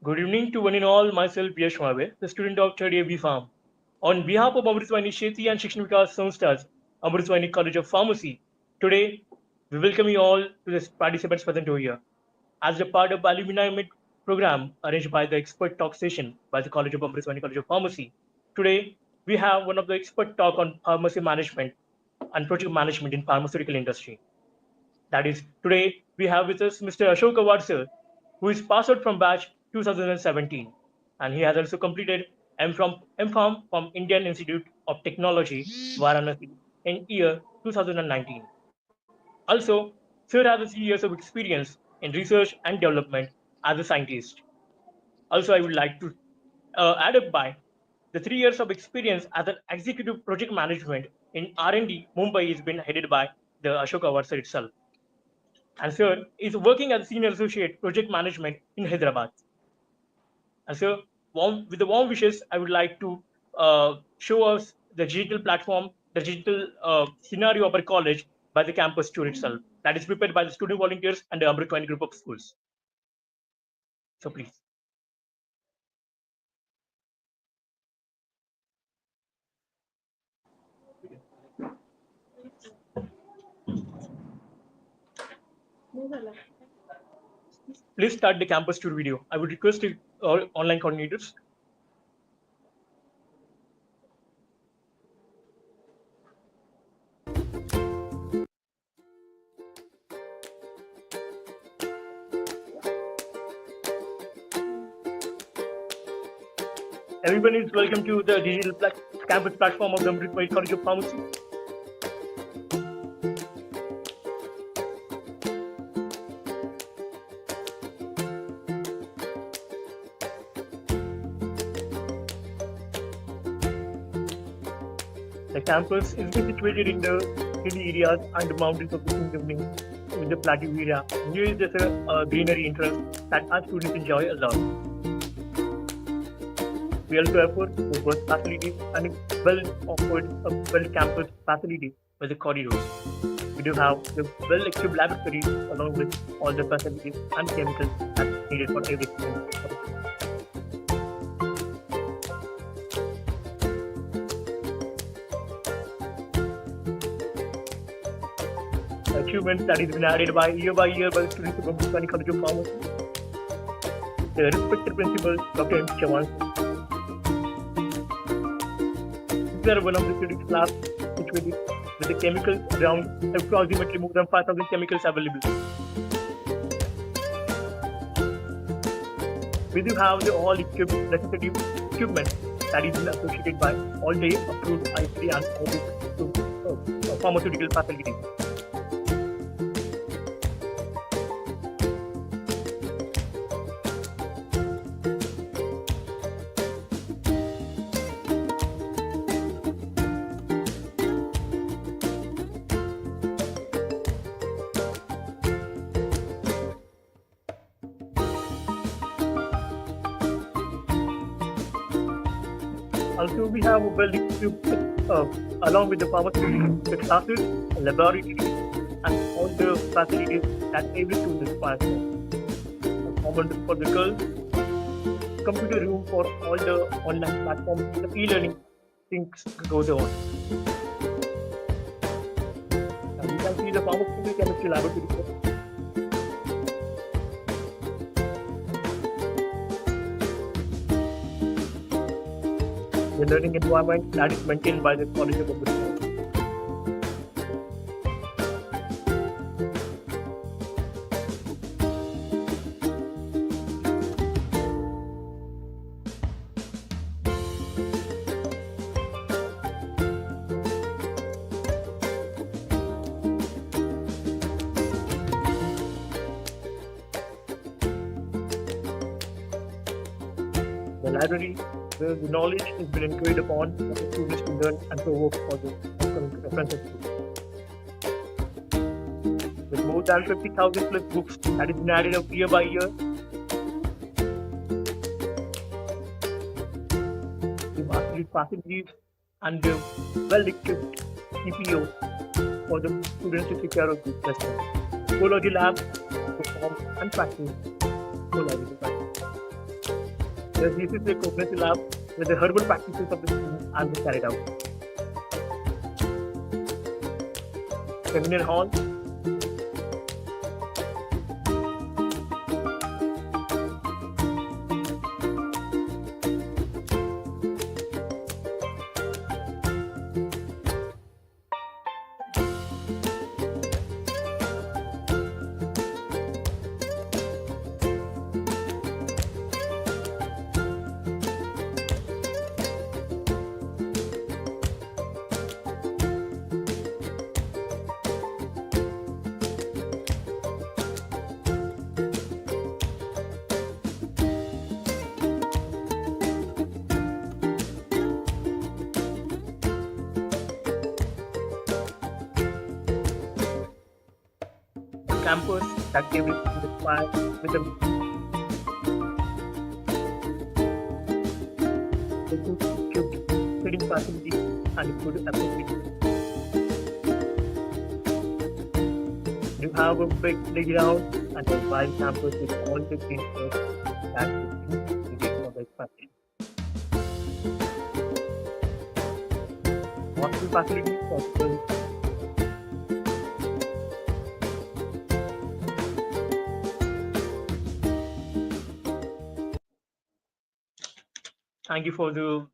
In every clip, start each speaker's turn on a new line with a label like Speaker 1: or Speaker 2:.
Speaker 1: Good evening to one and all. Myself, Yash Mabe, the student of third year B.Pharm. On behalf of Amrutvahini Sheti and Shikshan Vikas Samsthas, Amrutvahini College of Pharmacy, today we welcome you all to the participants present over here. As a part of alumni meet program arranged by the expert talk session by the College of Amrutvahini College of Pharmacy, today we have one of the expert talk on pharmacy management and project management in pharmaceutical industry. That is, today we have with us Mr. Ashok Avhad sir, who is passed out from batch 2017, and he has also completed M.Pharm from Indian Institute of Technology, Varanasi, in year 2019. Also, sir has 3 years of experience in research and development as a scientist. Also, I would like to add up by the 3 years of experience as an executive project management in R&D Mumbai has been headed by the Ashok Avhad sir itself. And sir is working as a senior associate project management in Hyderabad. And so, with the warm wishes, I would like to show us the digital platform, the digital scenario of our college by the campus tour itself. That is prepared by the student volunteers and the Amrutvahini group of schools. So please. Please start the campus tour video. I would request all online coordinators. Everyone is welcome to the digital campus platform of the Amrutvahini College of Pharmacy. The campus is situated in the hilly areas and the mountains of the Sangamner with the plateau area. Here is just a greenery interest that our students enjoy a lot. We also offer robust facilities and well campus facilities with the corridors. We do have the well-equipped laboratories along with all the facilities and chemicals that's needed for every student. Achievements that is been added year by year by the students of Amrutvahini College of Pharmacy. The respected principal, Dr. M. Chavan. These are one of the students' labs situated with the chemicals around approximately more than 5,000 chemicals available. We do have the all equipped necessary equipment that is associated by all the approved IC and all pharmaceutical facilities. Also, we have well-equipped, along with the pharmaceutical classes, laboratories, and all the facilities that every student requires. Common room for the girls, computer room for all the online platforms, the e-learning things goes on. And you can see the pharmaceutical chemistry laboratory. The learning environment that is maintained by the College of Amrutvahini. The library, where the knowledge has been encouraged upon for the students to learn and provoke for the upcoming references. With more than 50,000 plus books that is been added up year by year, the facilities and the well-equipped CPO for the students to take care of this lesson. Ecology lab perform and practice ecological practice. This is the cognitive lab where the herbal practices of the students are being carried out. Seminar hall, campus that gave it to the fire with the cute feeding facility and good appropriate. You have a big playground and a wide campus with all the green space that is needed for the expansion. Hostel facilities for students. Thank you for the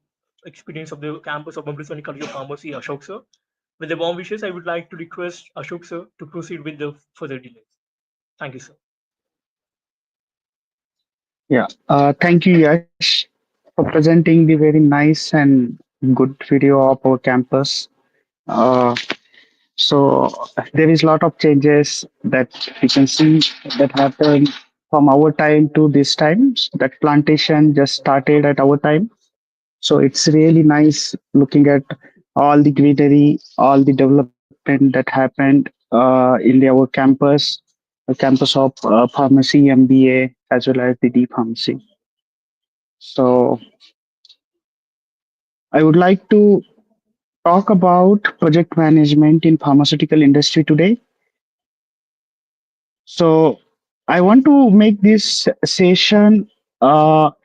Speaker 1: experience of the campus of Amrutvahini College of Pharmacy, Ashok sir. With the warm wishes, I would like to request Ashok sir to proceed with the further details. Thank you, sir.
Speaker 2: Yeah, thank you, Yash, for presenting the very nice and good video of our campus. Uh, so there is a lot of changes that we can see that happened from our time to this time. That plantation just started at our time. So it's really nice looking at all the greenery, all the development that happened in our campus, the campus of pharmacy, MBA, as well as the D pharmacy. So I would like to talk about project management in pharmaceutical industry today. So I want to make this session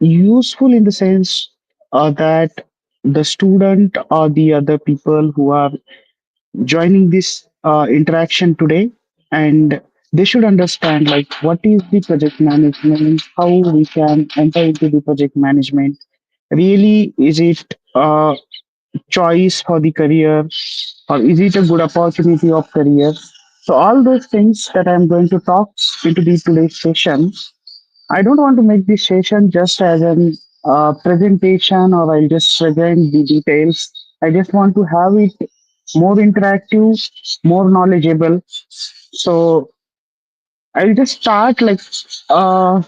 Speaker 2: useful in the sense that the student or the other people who are joining this interaction today, and they should understand like what is the project management, how we can enter into the project management. Really, is it choice for the career, or is it a good opportunity of career? So all those things that I'm going to talk into the today's session. I don't want to make this session just as an presentation, or I'll just present the details. I just want to have it more interactive, more knowledgeable. So I'll just start like uh,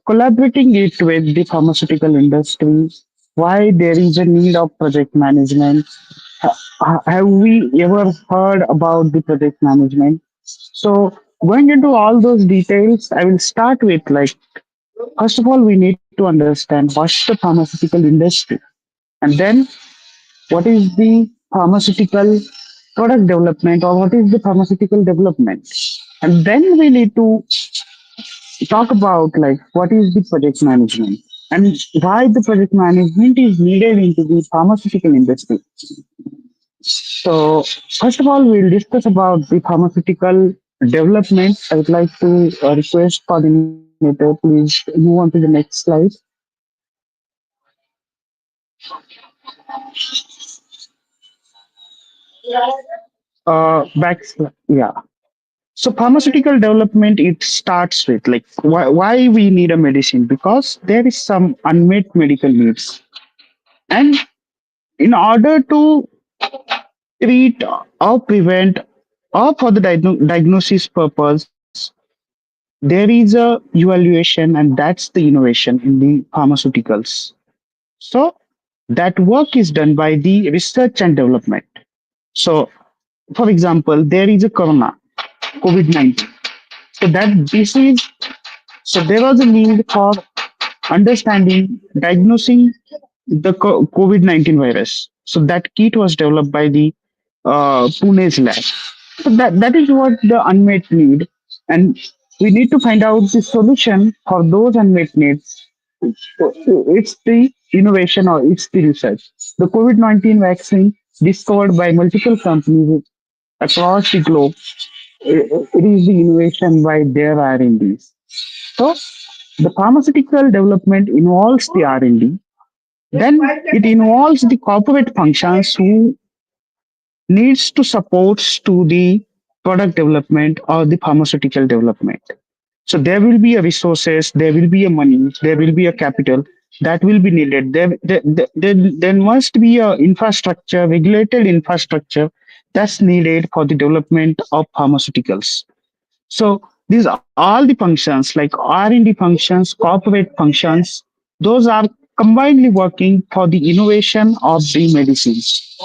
Speaker 2: collaborating it with the pharmaceutical industry, why there is a need of project management. Have we ever heard about the project management? So going into all those details, I will start with like, first of all, we need to understand what's the pharmaceutical industry, and then what is the pharmaceutical product development, or what is the pharmaceutical development, and then we need to talk about like what is the project management and why the project management is needed into the pharmaceutical industry. So first of all, we'll discuss about the pharmaceutical development. I would like to request coordinator, please move on to the next slide. Yeah. So pharmaceutical development, it starts with like why we need a medicine, because there is some unmet medical needs, and in order to treat or prevent or for the diagnosis purpose, there is a evaluation, and that's the innovation in the pharmaceuticals. So that work is done by the research and development. So for example, there is a COVID-19. So that disease, so there was a need for understanding, diagnosing the COVID-19 virus. So that kit was developed by the Pune's lab. So that is what the unmet need, and we need to find out the solution for those unmet needs. So it's the innovation or it's the research. The COVID-19 vaccine discovered by multiple companies across the globe, it is the innovation by their R&Ds. So the pharmaceutical development involves the R&D. Then it involves the corporate functions who needs to support to the product development or the pharmaceutical development. So there will be a resources, there will be a money, there will be a capital that will be needed. There must be a infrastructure, regulated infrastructure that's needed for the development of pharmaceuticals. So these are all the functions like R&D functions, corporate functions, those are combinedly working for the innovation of the medicines.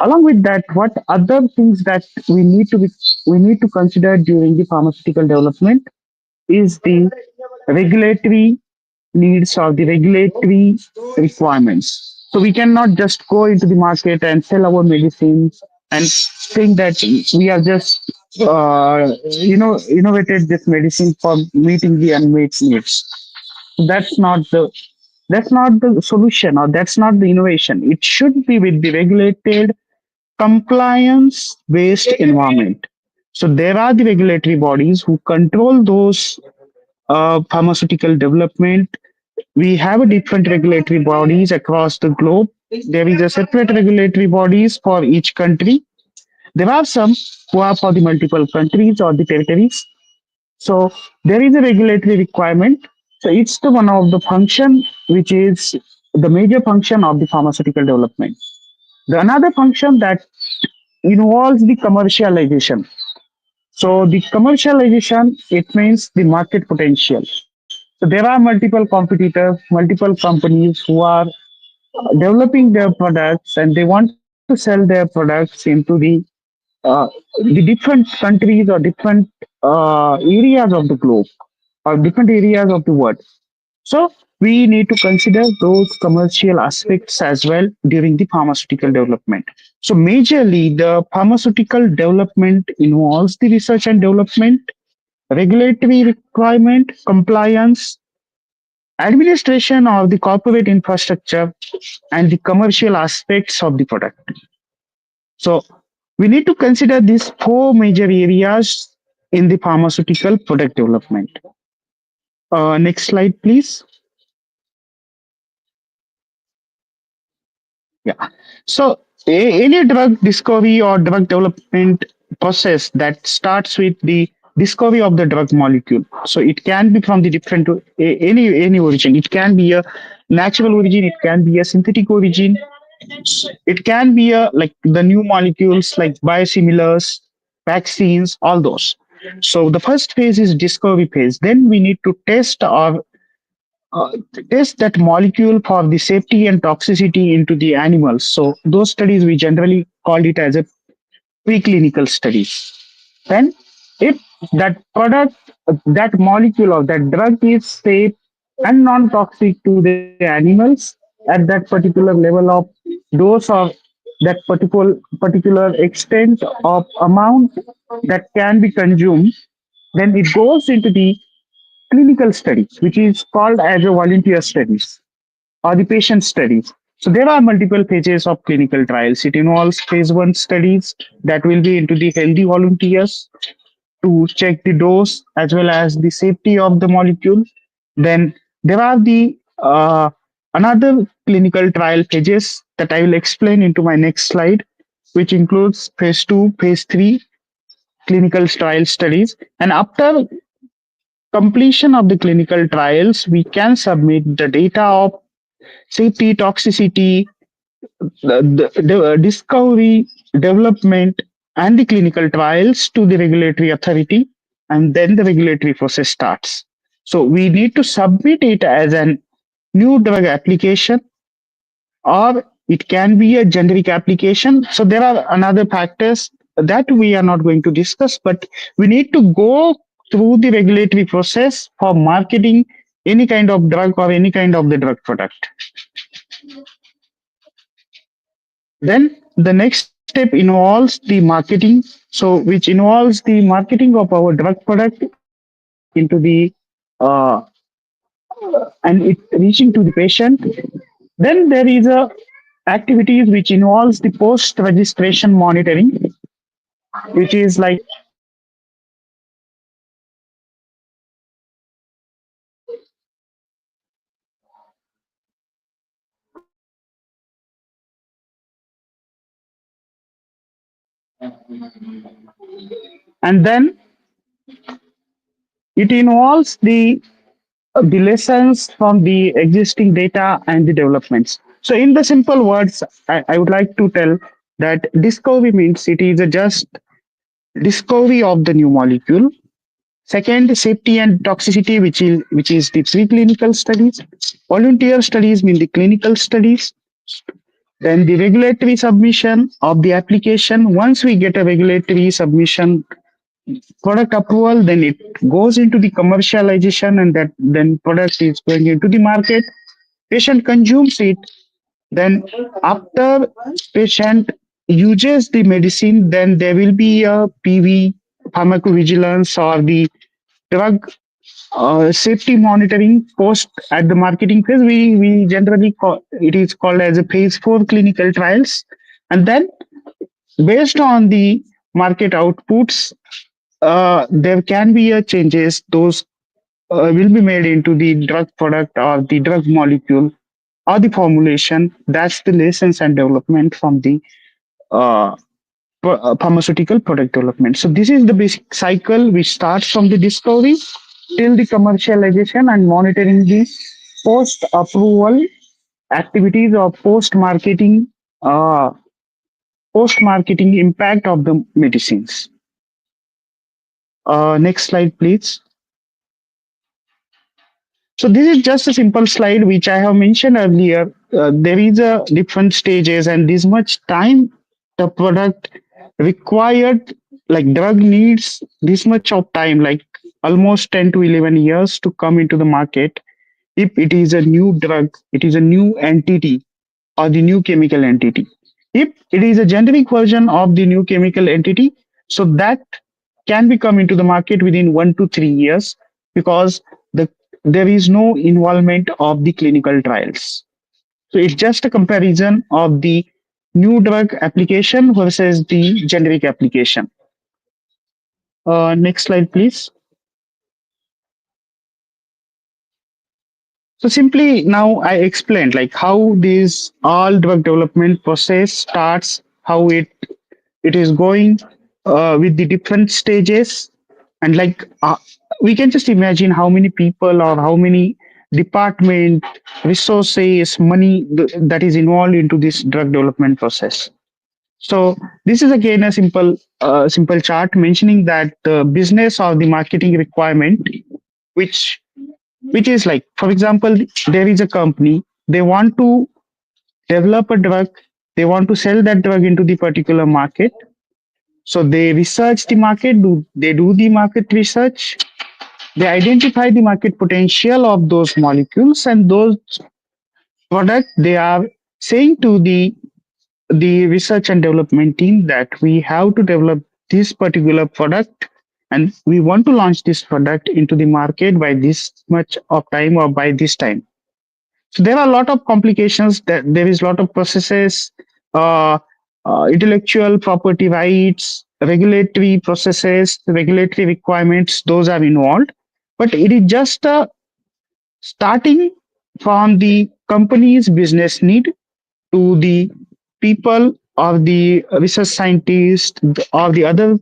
Speaker 2: Along with that, what other things that we need to consider during the pharmaceutical development is the regulatory needs or the regulatory requirements. So we cannot just go into the market and sell our medicines and think that we have just innovated this medicine for meeting the unmet needs. That's not the solution or that's not the innovation. It should be with the regulated compliance based environment. So there are the regulatory bodies who control those pharmaceutical development. We have a different regulatory bodies across the globe. There is a separate regulatory bodies for each country. There are some who are for the multiple countries or the territories. So there is a regulatory requirement. So it's the one of the function which is the major function of the pharmaceutical development. The another function that involves the commercialization. So the commercialization, it means the market potential. So there are multiple competitors, multiple companies who are developing their products and they want to sell their products into uh, the different countries or different areas of the globe or different areas of the world. So we need to consider those commercial aspects as well during the pharmaceutical development. So majorly the pharmaceutical development involves the research and development, regulatory requirement, compliance, administration of the corporate infrastructure, and the commercial aspects of the product. So we need to consider these four major areas in the pharmaceutical product development. Next slide, please. Yeah. So any drug discovery or drug development process that starts with the discovery of the drug molecule. So it can be from the different any origin. It can be a natural origin. It can be a synthetic origin. It can be a like the new molecules like biosimilars, vaccines, all those. So the first phase is discovery phase. Then we need to uh, test that molecule for the safety and toxicity into the animals. So those studies we generally call it as a preclinical studies. Then if that product, that molecule or that drug is safe and non-toxic to the animals at that particular level of dose or that particular extent of amount that can be consumed, then it goes into the clinical studies, which is called as a volunteer studies or the patient studies. So there are multiple phases of clinical trials. It involves phase one studies that will be into the healthy volunteers to check the dose as well as the safety of the molecule. Then there are the another clinical trial phases that I will explain into my next slide, which includes phase two, phase three clinical trial studies. And after completion of the clinical trials, we can submit the data of safety, toxicity, the discovery, development, and the clinical trials to the regulatory authority, and then the regulatory process starts. So we need to submit it as a new drug application, or it can be a generic application. So there are another factors that we are not going to discuss, but we need to go through the regulatory process for marketing any kind of drug or any kind of the drug product. Then the next step involves the marketing, so which involves the marketing of our drug product into the uh, and it reaching to the patient. Then there is a activities which involves the post registration monitoring, which is like and then it involves the lessons from the existing data and the developments. So, in the simple words, I would like to tell that discovery means it is a just discovery of the new molecule. Second, safety and toxicity, which is the preclinical studies. Volunteer studies mean the clinical studies. Then the regulatory submission of the application. Once we get a regulatory submission product approval, then it goes into the commercialization, and that then product is going into the market. Patient consumes it. Then after patient uses the medicine, then there will be a PV pharmacovigilance or the drug safety monitoring post at the marketing phase. We generally call it is called as a phase 4 clinical trials, and then based on the market outputs, there can be a changes. Those will be made into the drug product or the drug molecule or the formulation. That's the lessons and development from the uh, pharmaceutical product development. So this is the basic cycle which starts from the discovery till the commercialization and monitoring the post approval activities or uh, post marketing impact of the medicines. Next slide, please. So this is just a simple slide which I have mentioned earlier. There is a different stages and this much time the product required, like drug needs this much of time, like almost 10 to 11 years to come into the market. If it is a new drug, it is a new entity or the new chemical entity. If it is a generic version of the new chemical entity, so that can be come into the market within 1 to 3 years, because the there is no involvement of the clinical trials. So it's just a comparison of the new drug application versus the generic application. Next slide, please. So simply now I explained like how this all drug development process starts, how it is going with the different stages, and like we can just imagine how many people or how many department resources money that is involved into this drug development process. So this is again a simple chart mentioning that the business or the marketing requirement, which which is like, for example, there is a company, they want to develop a drug, they want to sell that drug into the particular market. So they research the market, they do the market research, they identify the market potential of those molecules and those products. They are saying to the research and development team that we have to develop this particular product and we want to launch this product into the market by this much of time or by this time. So there are a lot of complications, that there is a lot of processes, uh, intellectual property rights, regulatory processes, regulatory requirements, those are involved. But it is just starting from the company's business need to the people or the research scientists or the other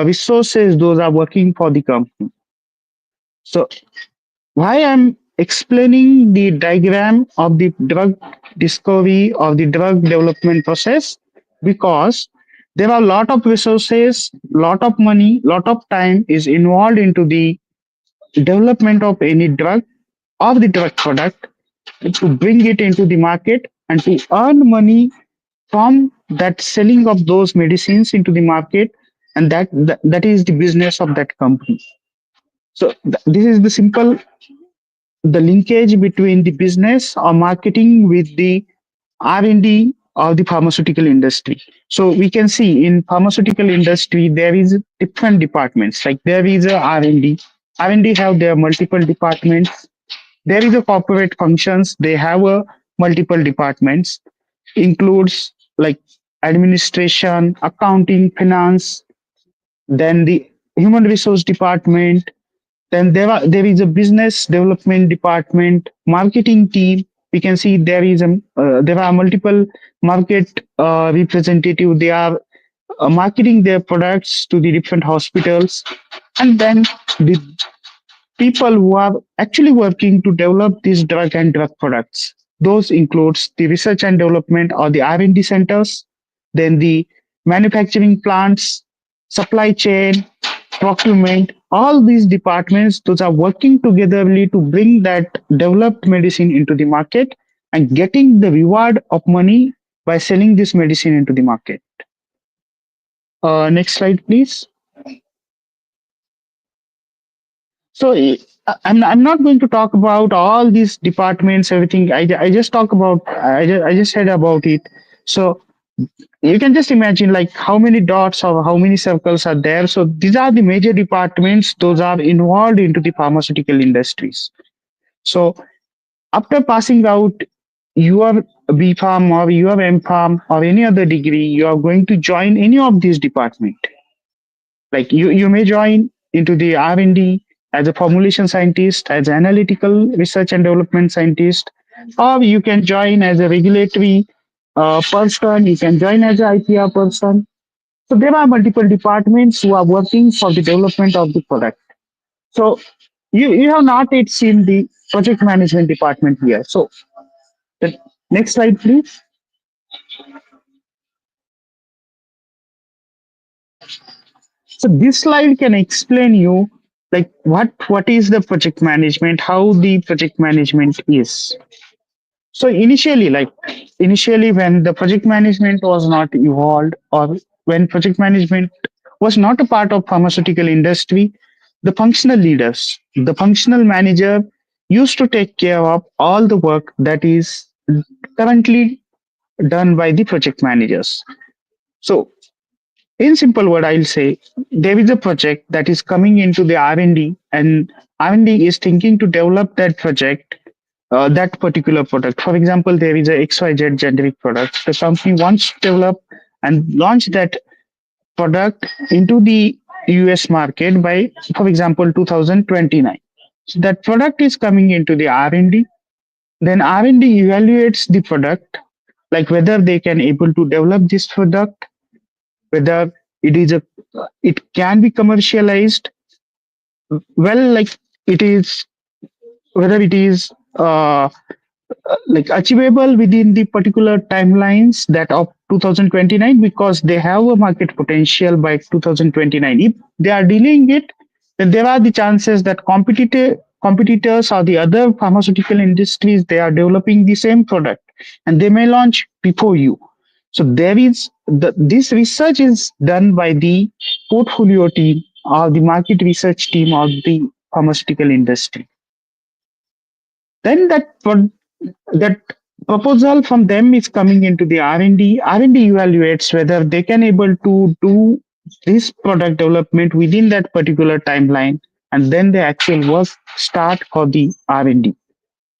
Speaker 2: resources, those are working for the company. So why I'm explaining the diagram of the drug discovery or the drug development process, because there are a lot of resources, lot of money, lot of time is involved into the development of any drug or the drug product to bring it into the market and to earn money from that selling of those medicines into the market, and that is the business of that company. So this is the simple, the linkage between the business or marketing with the R&D of the pharmaceutical industry. So we can see in pharmaceutical industry there is different departments. Like there is a R&D. R&D have their multiple departments. There is a corporate functions. They have a multiple departments. Includes like administration, accounting, finance. Then the human resource department, then there is a business development department, marketing team. We can see there are multiple market representative. They are marketing their products to the different hospitals, and then the people who are actually working to develop these drug and drug products. Those includes the research and development or the R&D centers, then the manufacturing plants, supply chain, procurement. All these departments, those are working togetherly to bring that developed medicine into the market and getting the reward of money by selling this medicine into the market. Next slide, please. So I'm not going to talk about all these departments, everything. I just talk about I just said about it. So you can just imagine like how many dots or how many circles are there. So these are the major departments. Those are involved into the pharmaceutical industries. So after passing out your B Farm or your M Farm or any other degree, you are going to join any of these departments. Like you may join into the R&D as a formulation scientist, as an analytical research and development scientist, or you can join as a regulatory person. You can join as an IPR person. So there are multiple departments who are working for the development of the product. So you have not yet seen the project management department here. So the next slide, please. So this slide can explain you like what is the project management, how the project management is. So initially when the project management was not evolved, or when project management was not a part of pharmaceutical industry, the functional leaders, the functional manager used to take care of all the work that is currently done by the project managers. So in simple word, I'll say there is a project that is coming into the R&D, and R&D is thinking to develop that project, that particular product. For example, there is a XYZ generic product. The company wants to develop and launch that product into the US market by, for example, 2029. So that product is coming into the R&D. Then R&D evaluates the product, like whether they can able to develop this product, whether it is a it can be commercialized well, like it is whether it is like achievable within the particular timelines that of 2029, because they have a market potential by 2029. If they are dealing it, then there are the chances that competitors or the other pharmaceutical industries, they are developing the same product and they may launch before you. So there is this research is done by the portfolio team or the market research team of the pharmaceutical industry. Then that proposal from them is coming into the R&D. R&D evaluates whether they can able to do this product development within that particular timeline, and then the actual work start for the R&D.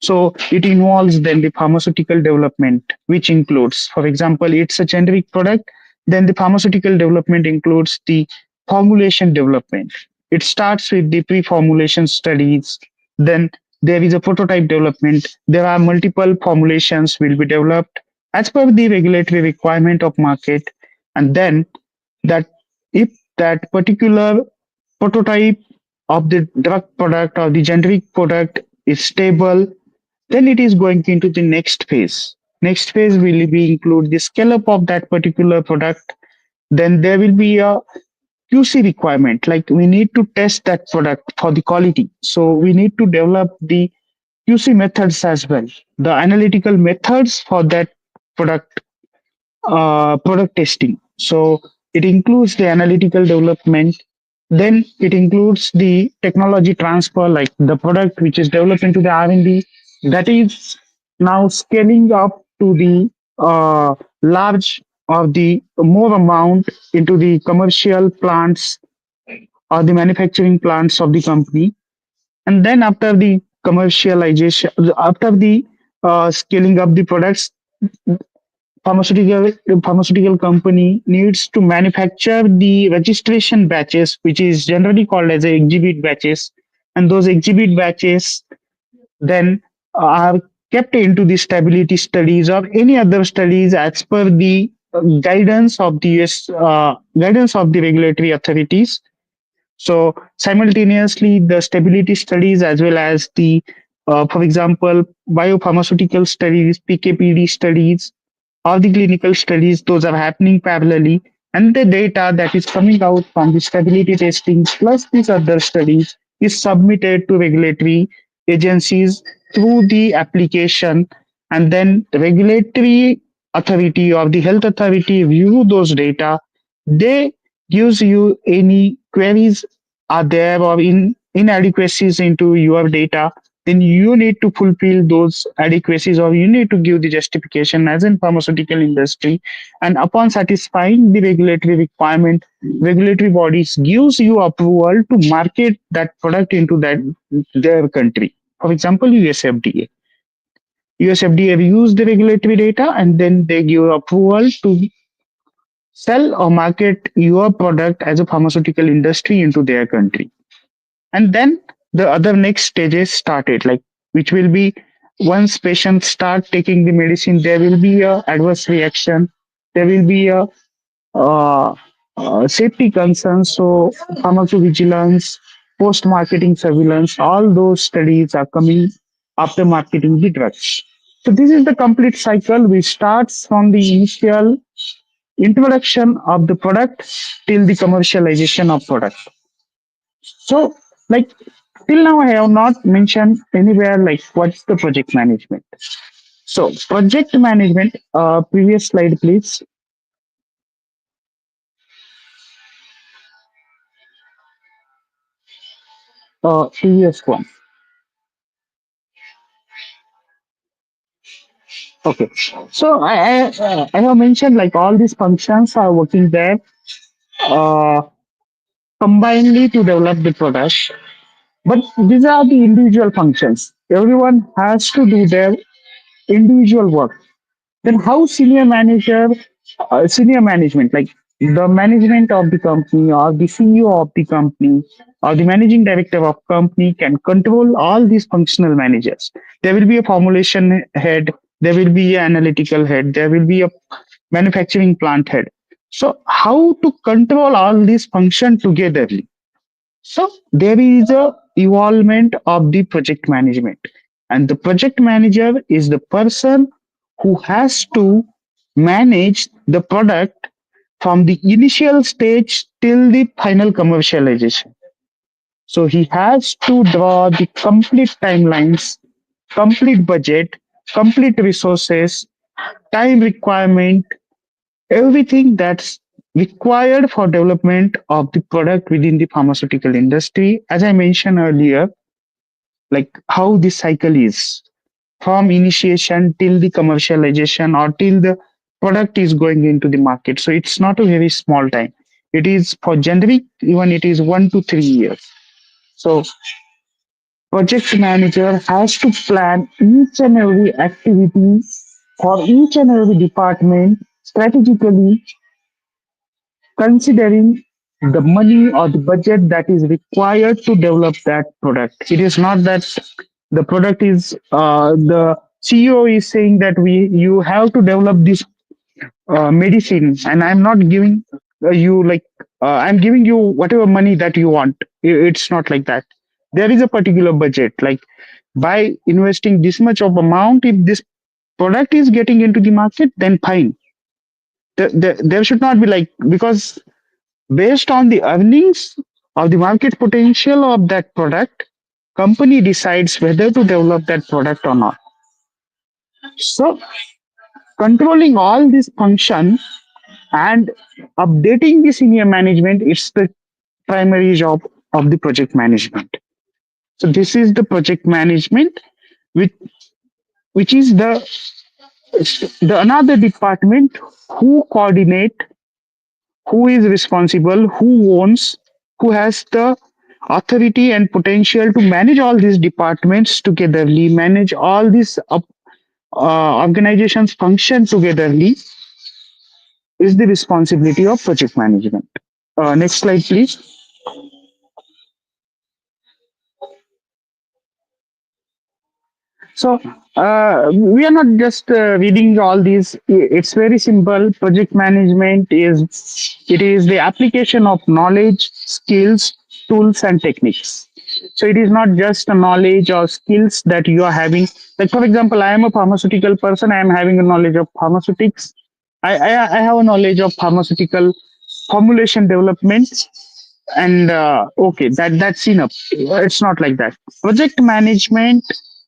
Speaker 2: So it involves then the pharmaceutical development, which includes, for example, it's a generic product. Then the pharmaceutical development includes the formulation development. It starts with the pre-formulation studies. Then there is a prototype development. There are multiple formulations will be developed as per the regulatory requirement of market. And then that if that particular prototype of the drug product or the generic product is stable, then it is going into the next phase. Next phase will be include the scale up of that particular product. Then there will be a QC requirement, like we need to test that product for the quality. So we need to develop the QC methods as well, the analytical methods for that product product testing. So it includes the analytical development. Then it includes the technology transfer, like the product which is developed into the R&D that is now scaling up to the large or the more amount into the commercial plants or the manufacturing plants of the company. And then after the commercialization, after the scaling up the products, pharmaceutical pharmaceutical company needs to manufacture the registration batches, which is generally called as a exhibit batches, and those exhibit batches then are kept into the stability studies or any other studies as per the guidance of the US, guidance of the regulatory authorities. So simultaneously, the stability studies as well as the, for example, biopharmaceutical studies, PKPD studies, all the clinical studies, those are happening parallelly. And the data that is coming out from the stability testing plus these other studies is submitted to regulatory agencies through the application. And then the regulatory authority or the health authority view those data. They gives you any queries are there or inadequacies into your data, then you need to fulfill those adequacies or you need to give the justification as in pharmaceutical industry. And upon satisfying the regulatory requirement, regulatory bodies gives you approval to market that product into that their country. For example, USFDA reviews the regulatory data and then they give approval to sell or market your product as a pharmaceutical industry into their country. And then the other next stages started, like which will be once patients start taking the medicine, there will be a adverse reaction, there will be a uh, safety concerns. So pharmacovigilance, post marketing surveillance, all those studies are coming after marketing the drugs. So this is the complete cycle which starts from the initial introduction of the product till the commercialization of product. So, like till now, I have not mentioned anywhere like what's the project management. So, project management. Previous slide, please. Previous one. Okay. So, I have mentioned like all these functions are working there uh, combinedly to develop the product. But these are the individual functions. Everyone has to do their individual work. Then how senior management, like the management of the company or the CEO of the company or the managing director of company can control all these functional managers. There will be a formulation head, there will be an analytical head, there will be a manufacturing plant head. So how to control all these function togetherly? So there is a evolvement of the project management, and the project manager is the person who has to manage the product from the initial stage till the final commercialization. So he has to draw the complete timelines, complete budget, complete resources, time requirement, everything that's required for development of the product within the pharmaceutical industry. As I mentioned earlier, like how this cycle is from initiation till the commercialization or till the product is going into the market. So it's not a very small time. It is for generic, even it is 1 to 3 years. So project manager has to plan each and every activity for each and every department strategically, considering the money or the budget that is required to develop that product. It is not that the product is the CEO is saying that we you have to develop this medicine, and I'm not giving you like I'm giving you whatever money that you want. It's not like that. There is a particular budget. Like by investing this much of amount, if this product is getting into the market, then fine. There should not be like because based on the earnings or the market potential of that product, company decides whether to develop that product or not. So controlling all this function and updating the senior management is the primary job of the project management. So this is the project management, which which is the the another department who coordinate, who is responsible, who owns, who has the authority and potential to manage all these departments togetherly, manage all these organizations function togetherly, is the responsibility of project management. Next slide, please. So we are not just reading all these. It's very simple. Project management is the application of knowledge, skills, tools, and techniques. So it is not just a knowledge or skills that you are having. Like for example, I am a pharmaceutical person. I am having a knowledge of pharmaceutics. I have a knowledge of pharmaceutical formulation development, and okay, that's enough. It's not like that. Project management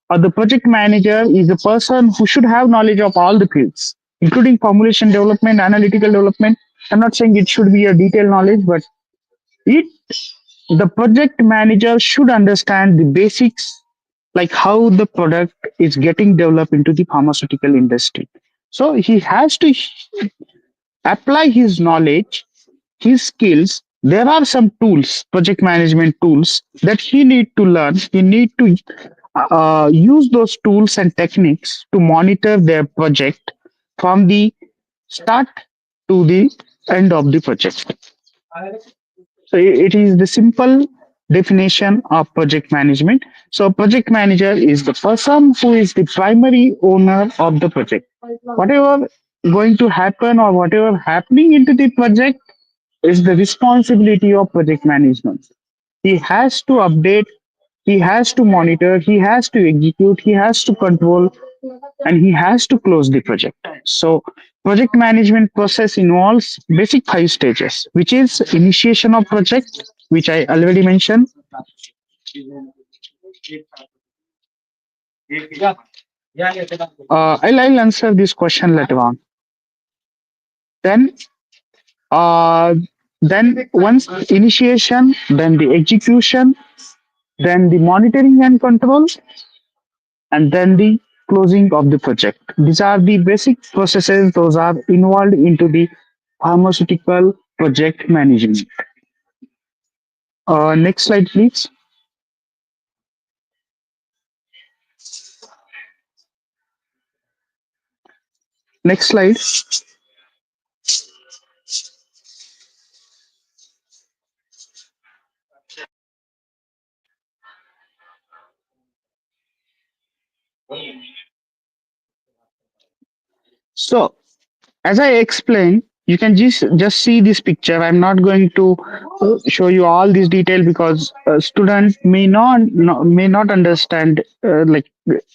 Speaker 2: or the project manager is a person who should have knowledge of all the fields, including formulation development, analytical development. I'm not saying it should be a detailed knowledge, but it the project manager should understand the basics, like how the product is getting developed into the pharmaceutical industry. So he has to apply his knowledge, his skills. There are some tools, project management tools, that he need to learn. He need to use those tools and techniques to monitor their project from the start to the end of the project. So it is the simple definition of project management. So project manager is the person who is the primary owner of the project. Whatever going to happen or whatever happening into the project is the responsibility of project management. He has to update, he has to monitor, he has to execute, he has to control, and he has to close the project. So project management process involves basic five stages, which is initiation of project, which I already mentioned. I'll answer this question later on. Then uh, then once initiation, then the execution, then the monitoring and control, and then the closing of the project. These are the basic processes those are involved into the pharmaceutical project management. Next slide, please. Next slide. So, as I explained, you can just see this picture. I'm not going to show you all this detail because a student may not understand like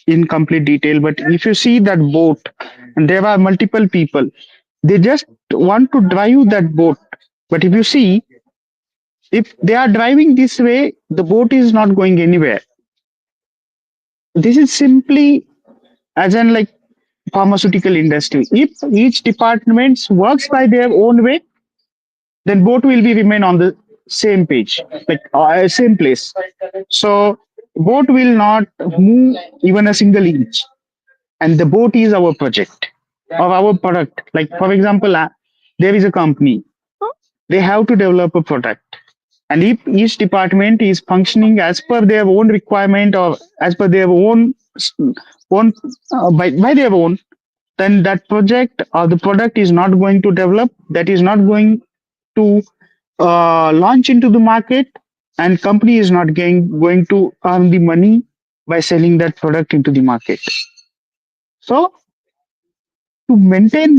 Speaker 2: in complete detail. But if you see that boat, and there are multiple people, they just want to drive that boat. But if you see, if they are driving this way, the boat is not going anywhere. This is simply as in like pharmaceutical industry. If each department works by their own way, then both will be remain on the same page, like same place. So boat will not move even a single inch. And the boat is our project or our product. Like for example, there is a company. They have to develop a product. And if each department is functioning as per their own requirement or as per their own by their own, then that project or the product is not going to develop, that is not going to launch into the market, and company is not going to earn the money by selling that product into the market. So to maintain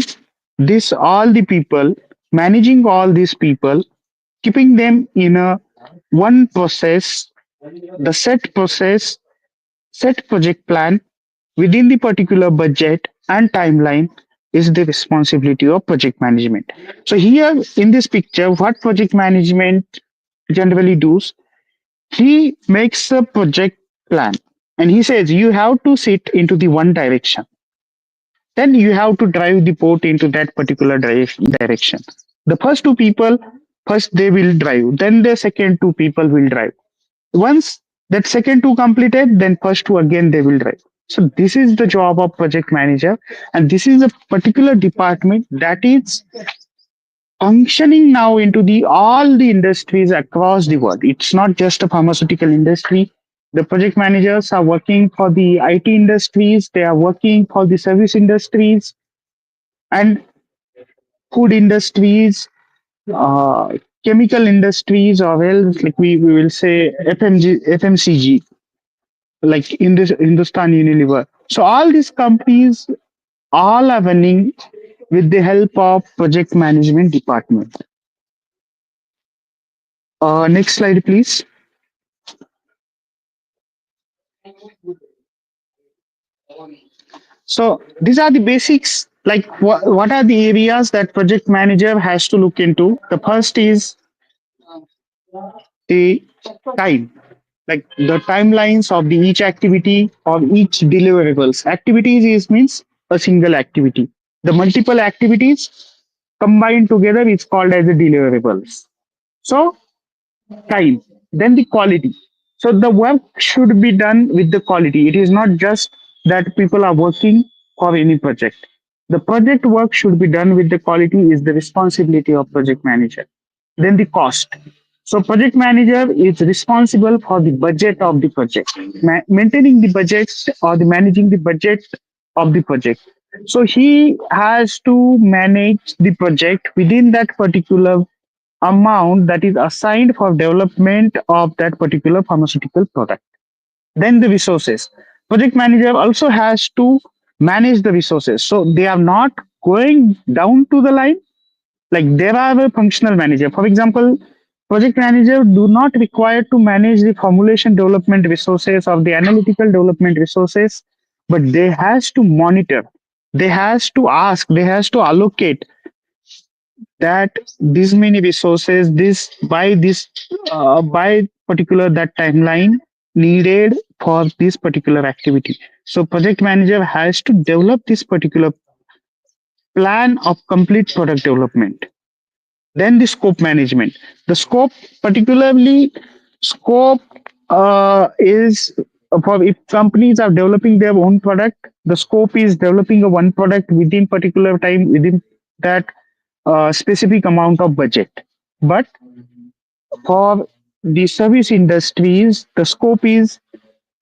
Speaker 2: this, all the people, managing all these people, keeping them in a one process, the set process, set project plan within the particular budget and timeline is the responsibility of project management. So here in this picture, what project management generally does, he makes a project plan and he says you have to sit into the one direction. Then you have to drive the boat into that particular direction. The first two people, first they will drive, then the second two people will drive. Once that second two completed, then first two again they will drive. So this is the job of project manager, and this is a particular department that is functioning now into the all the industries across the world. It's not just a pharmaceutical industry. The project managers are working for the IT industries, they are working for the service industries and food industries, uh, chemical industries, or else like we will say FMCG, like in this Hindustan Unilever. So all these companies all are running with the help of project management department. Next slide, please. So these are the basics. Like what are the areas that project manager has to look into? The first is the time, like the timelines of the each activity or each deliverables. Activities is means a single activity. The multiple activities combined together is called as the deliverables. So time, then the quality. So the work should be done with the quality. It is not just that people are working for any project. The project work should be done with the quality is the responsibility of project manager. Then the cost. So project manager is responsible for the budget of the project, maintaining the budget or the managing the budget of the project. So he has to manage the project within that particular amount that is assigned for development of that particular pharmaceutical product. Then the resources. Project manager also has to manage the resources. So they are not going down to the line. Like there are a functional manager. For example, project manager do not require to manage the formulation development resources or the analytical development resources, but they has to monitor. They has to ask. They has to allocate that this many resources this by particular that timeline needed for this particular activity. So project manager has to develop this particular plan of complete product development. Then the scope management. The scope, particularly scope, is for if companies are developing their own product, the scope is developing a one product within particular time within that specific amount of budget. But for the service industries, the scope is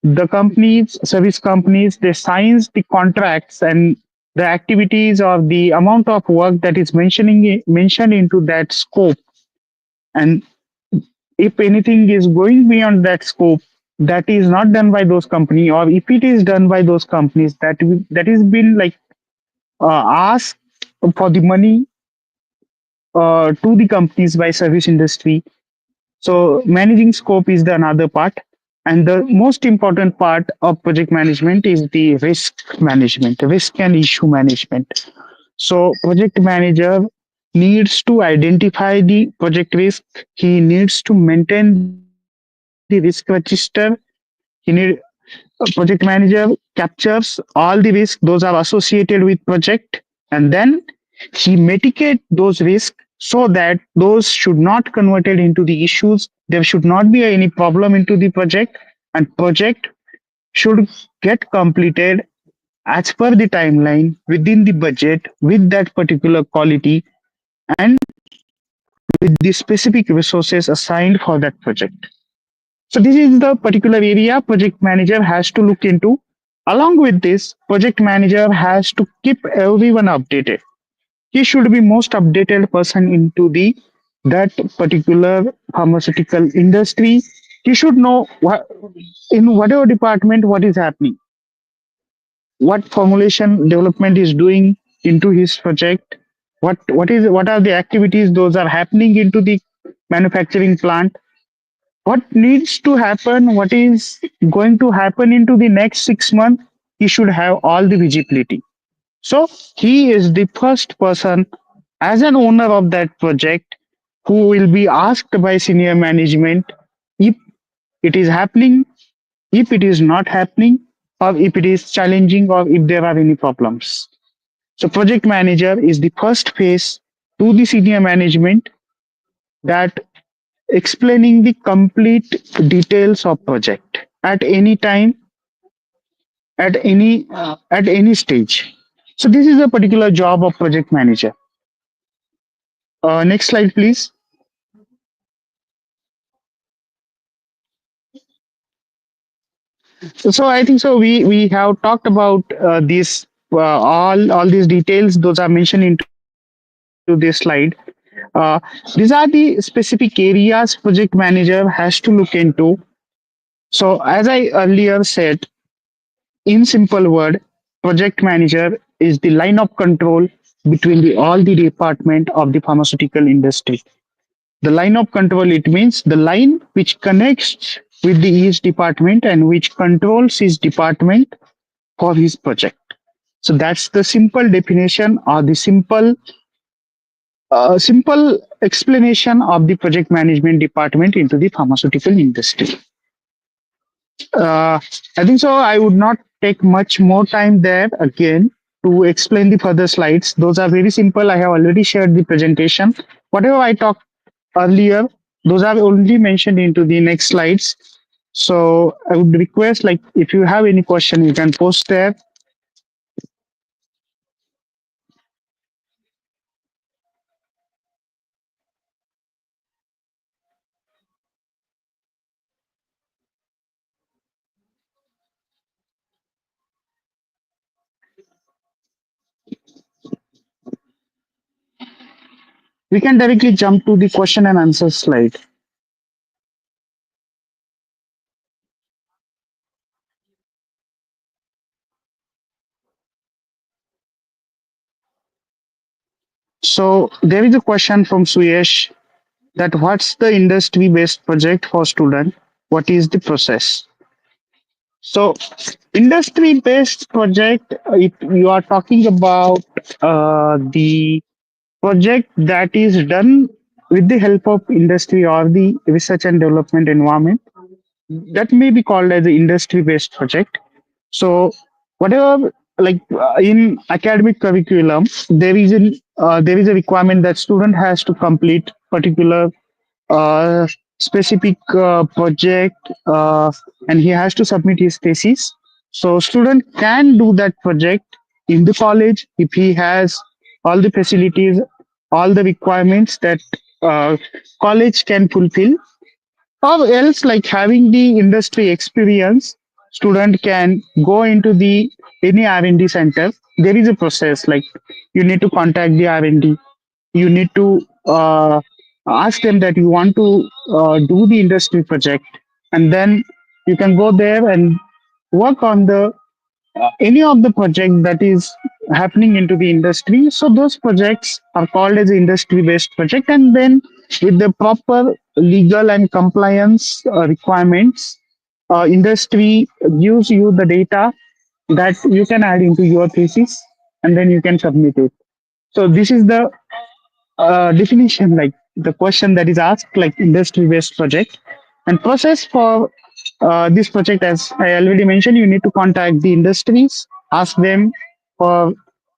Speaker 2: the companies, service companies, they signs the contracts and the activities or the amount of work that is mentioned into that scope. And if anything is going beyond that scope, that is not done by those company, or if it is done by those companies, that is been like asked for the money to the companies by service industry. So managing scope is the another part. And the most important part of project management is the risk management, risk and issue management. So project manager needs to identify the project risk. He needs to maintain the risk register. He need a project manager captures all the risks those are associated with project, and then he mitigate those risks so that those should not converted into the issues. There should not be any problem into the project, and project should get completed as per the timeline within the budget with that particular quality and with the specific resources assigned for that project. So this is the particular area project manager has to look into. Along with this, project manager has to keep everyone updated. He should be most updated person into the that particular pharmaceutical industry. He should know what in whatever department what is happening, what formulation development is doing into his project, what are the activities those are happening into the manufacturing plant, what needs to happen, what is going to happen into the next 6 months. He should have all the visibility. So he is the first person as an owner of that project who will be asked by senior management if it is happening, if it is not happening, or if it is challenging, or if there are any problems. So project manager is the first face to the senior management that explaining the complete details of project at any time at any stage. So this is a particular job of project manager. Next slide, please. So I think so. We have talked about these all these details. Those are mentioned into this slide. These are the specific areas project manager has to look into. So as I earlier said, in simple word, project manager is the line of control between all the department of the pharmaceutical industry. The line of control, it means the line which connects with the each department and which controls his department for his project. So that's the simple definition or the simple explanation of the project management department into the pharmaceutical industry. Uh, I think so. I would not take much more time there again to explain the further slides. Those are very simple. I have already shared the presentation. Whatever I talked earlier, those are only mentioned into the next slides. So I would request, like, if you have any question, you can post there. We can directly jump to the question and answer slide. So there is a question from Suyesh that what's the industry based project for student? What is the process? So industry based project, if you are talking about the project that is done with the help of industry or the research and development environment, that may be called as an industry based project. So whatever, like in academic curriculum, there is a requirement that student has to complete particular specific project, and he has to submit his thesis. So student can do that project in the college if he has all the facilities, all the requirements that uh, college can fulfill, or else like having the industry experience, student can go into the any R&D center. There is a process, like you need to contact the R&D, you need to ask them that you want to do the industry project, and then you can go there and work on the any of the project that is happening into the industry. So those projects are called as industry based project, and then with the proper legal and compliance requirements, industry gives you the data that you can add into your thesis, and then you can submit it. So this is the definition, like the question that is asked, like industry based project. And process for this project, as I already mentioned, you need to contact the industries, ask them for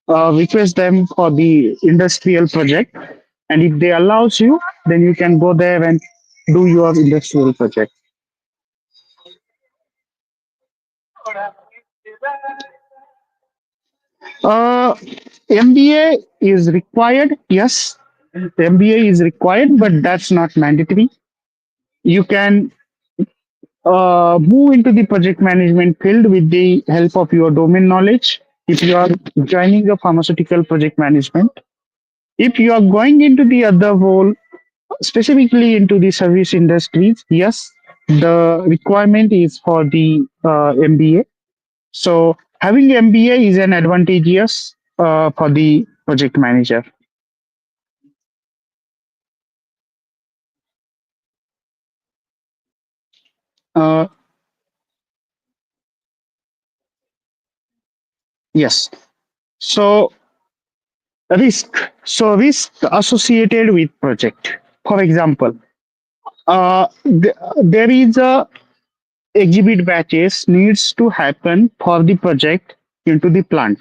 Speaker 2: request them for the industrial project, and if they allows you, then you can go there and do your industrial project. uh, MBA is required, yes. MBA is required, but that's not mandatory. You can move into the project management field with the help of your domain knowledge if you are joining a pharmaceutical project management. If you are going into the other role, specifically into the service industries, yes, the requirement is for the MBA. So having MBA is an advantageous for the project manager. Uh, yes. So risk. So risk associated with project. For example, there is a exhibit batches needs to happen for the project into the plant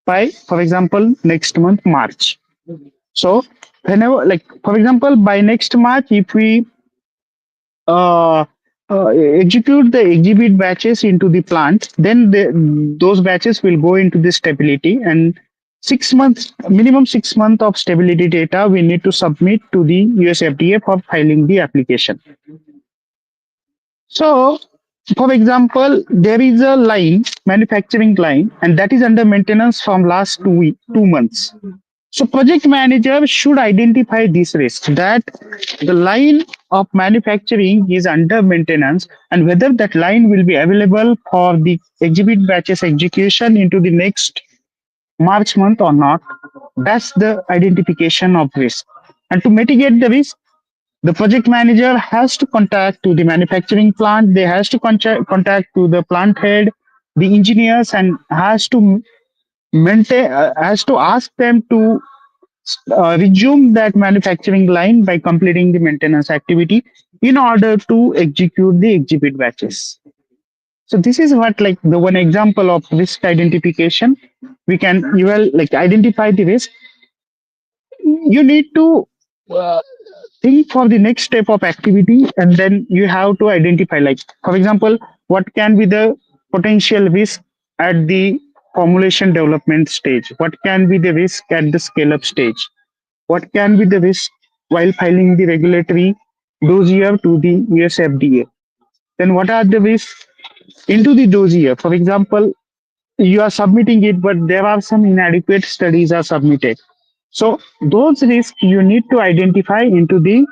Speaker 2: by, for example, next month March. So whenever, like for example, by next March, if we execute the exhibit batches into the plant, then those batches will go into the stability, and 6 months, minimum 6 months of stability data we need to submit to the US FDA for filing the application. So, for example, there is a line, manufacturing line, and that is under maintenance from last 2 months. So project manager should identify this risk that the line of manufacturing is under maintenance and whether that line will be available for the exhibit batches execution into the next March month or not. That's the identification of risk. And to mitigate the risk, the project manager has to contact to the manufacturing plant. They has to contact to the plant head, the engineers, and has to ask them to resume that manufacturing line by completing the maintenance activity in order to execute the exhibit batches. So this is what like the one example of risk identification. We can you will like identify the risk. You need to uh, think for the next step of activity, and then you have to identify like for example what can be the potential risk at the formulation development stage, what can be the risk at the scale up stage, what can be the risk while filing the regulatory dossier to the US FDA? Then what are the risks into the dossier? For example, you are submitting it, but there are some inadequate studies are submitted. So those risks you need to identify into the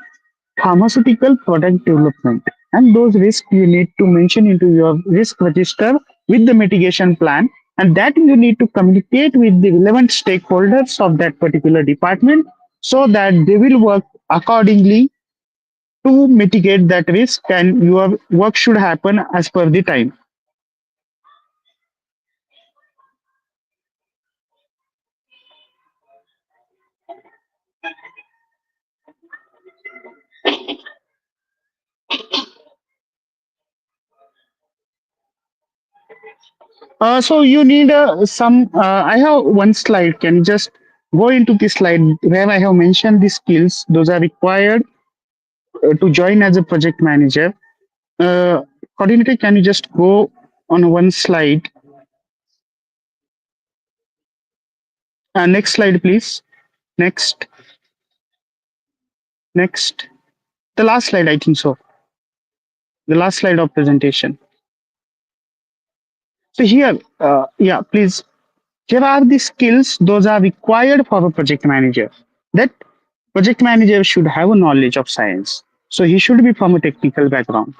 Speaker 2: pharmaceutical product development. And those risks you need to mention into your risk register with the mitigation plan. And that you need to communicate with the relevant stakeholders of that particular department so that they will work accordingly to mitigate that risk and your work should happen as per the time. So you need some. I have one slide. Can you just go into this slide where I have mentioned the skills? Those are required to join as a project manager. Uh, Coordinator, can you just go on one slide? Next slide, please. Next, next. The last slide, I think so. The last slide of presentation. So here, yeah, please. Here are the skills. Those are required for a project manager. That project manager should have a knowledge of science. So he should be from a technical background.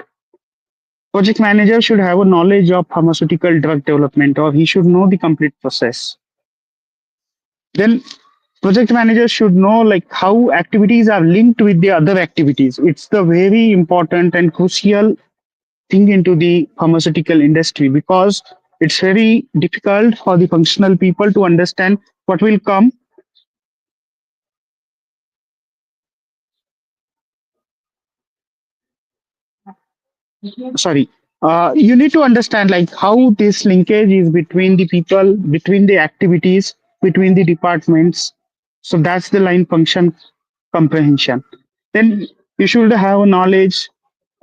Speaker 2: Project manager should have a knowledge of pharmaceutical drug development, or he should know the complete process. Then project manager should know like how activities are linked with the other activities. It's the very important and crucial thing into the pharmaceutical industry because it's very difficult for the functional people to understand what will come. Sorry, you need to understand like how this linkage is between the people, between the activities, between the departments. So that's the line function comprehension. Then you should have a knowledge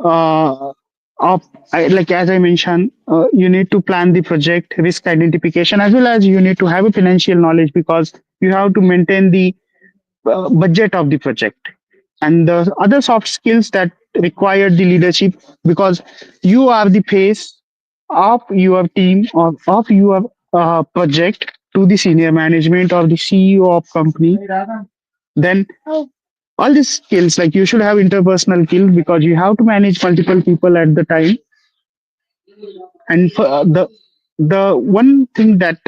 Speaker 2: uh, of like as I mentioned, you need to plan the project risk identification as well as you need to have a financial knowledge because you have to maintain the budget of the project and the other soft skills that require the leadership because you are the face of your team or of your project to the senior management or the CEO of company. Then all these skills like you should have interpersonal skills because you have to manage multiple people at the time and for, the one thing that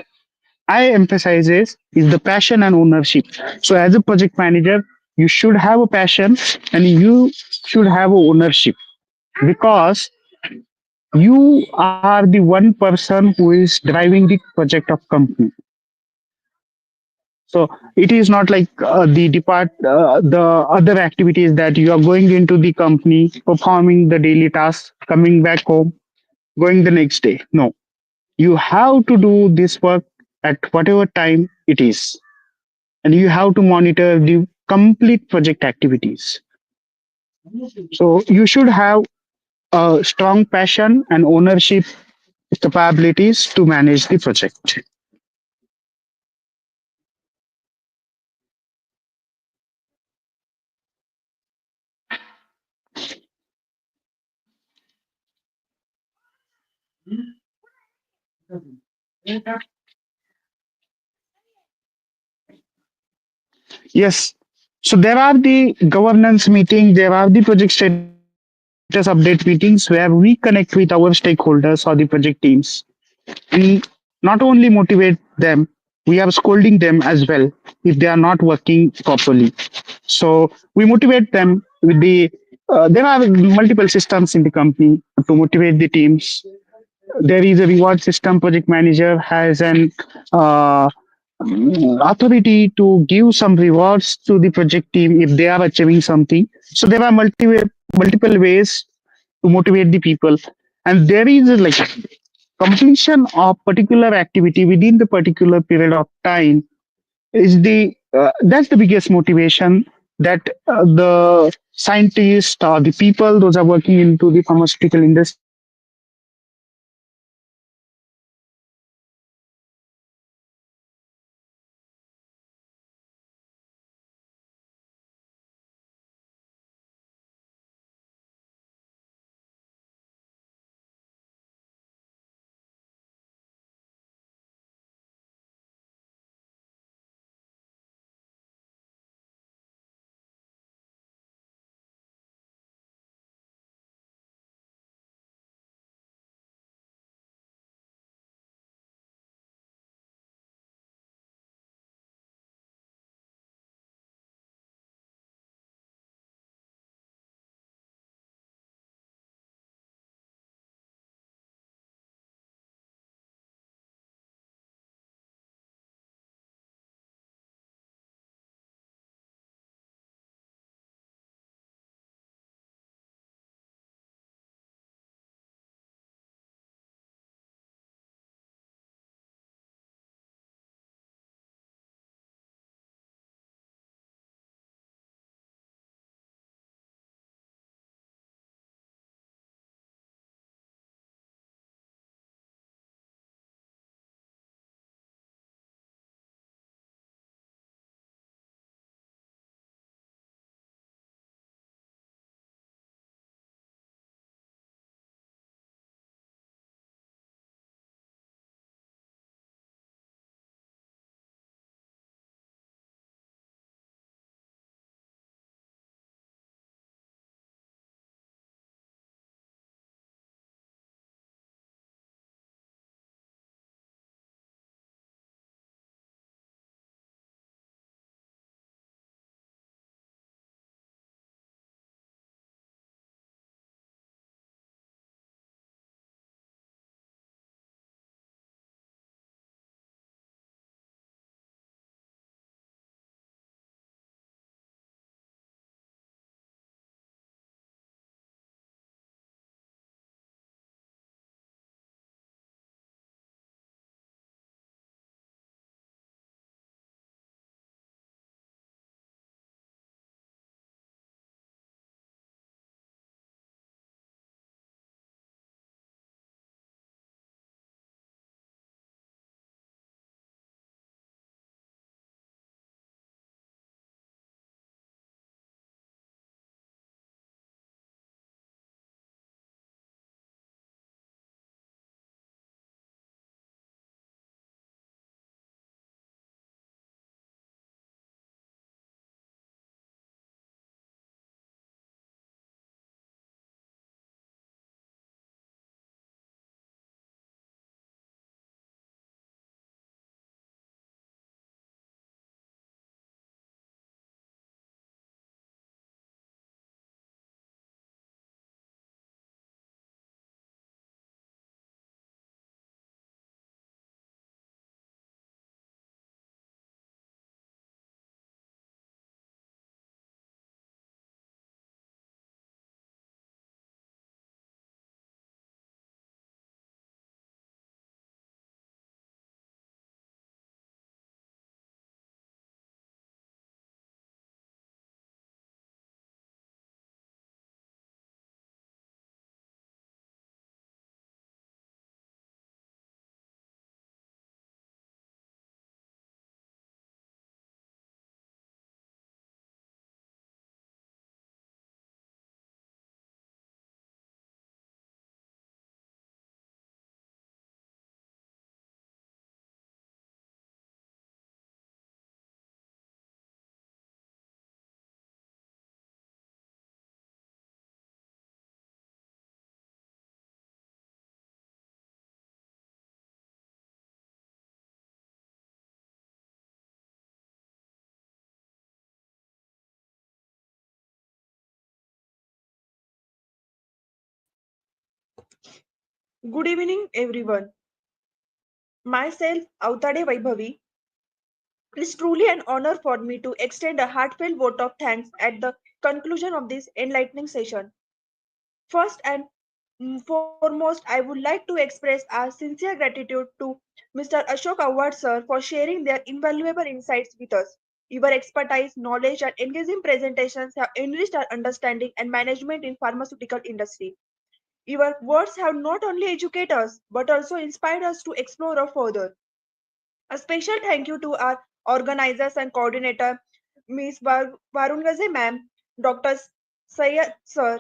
Speaker 2: I emphasize is the passion and ownership. So as a project manager, you should have a passion and you should have a ownership because you are the one person who is driving the project of company. So it is not like the other activities that you are going into the company, performing the daily tasks, coming back home, going the next day. No, you have to do this work at whatever time it is and you have to monitor the complete project activities. So you should have strong passion and ownership capabilities to manage the project. Yes. So there are the governance meeting, there are the project status update meetings where we connect with our stakeholders or the project teams. We not only motivate them, we are scolding them as well if they are not working properly. So we motivate them with there are multiple systems in the company to motivate the teams. There is a reward system. Project manager has an uh, authority to give some rewards to the project team if they are achieving something. So there are multiple ways to motivate the people, and there is like completion of particular activity within the particular period of time is the that's the biggest motivation that the scientists or the people those are working into the pharmaceutical industry they are motivated to complete the project and
Speaker 3: Good evening, everyone. Myself, Avtade Vaibhavi. It's truly an honor for me to extend a heartfelt vote of thanks at the conclusion of this enlightening session. First and foremost, I would like to express our sincere gratitude to Mr. Ashok Avhad sir for sharing their invaluable insights with us. Your expertise, knowledge, and engaging presentations have enriched our understanding and management in pharmaceutical industry. Your words have not only educated us but also inspired us to explore further. A special thank you to our organizers and coordinator, Ms. Varungaze ma'am, Dr. Sayed sir,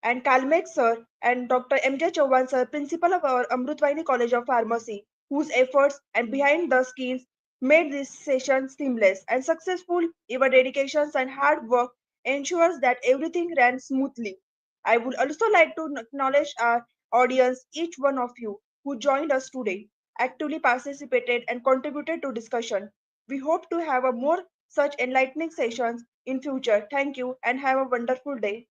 Speaker 3: and Kalmek sir, and Dr. M.J. Chauhan sir, principal of our Amrutvahini College of Pharmacy, whose efforts and behind the scenes made this session seamless and successful. Your dedications and hard work ensures that everything ran smoothly. I would also like to acknowledge our audience, each one of you who joined us today actively participated and contributed to discussion. We hope to have a more such enlightening sessions in future. Thank you and have a wonderful day.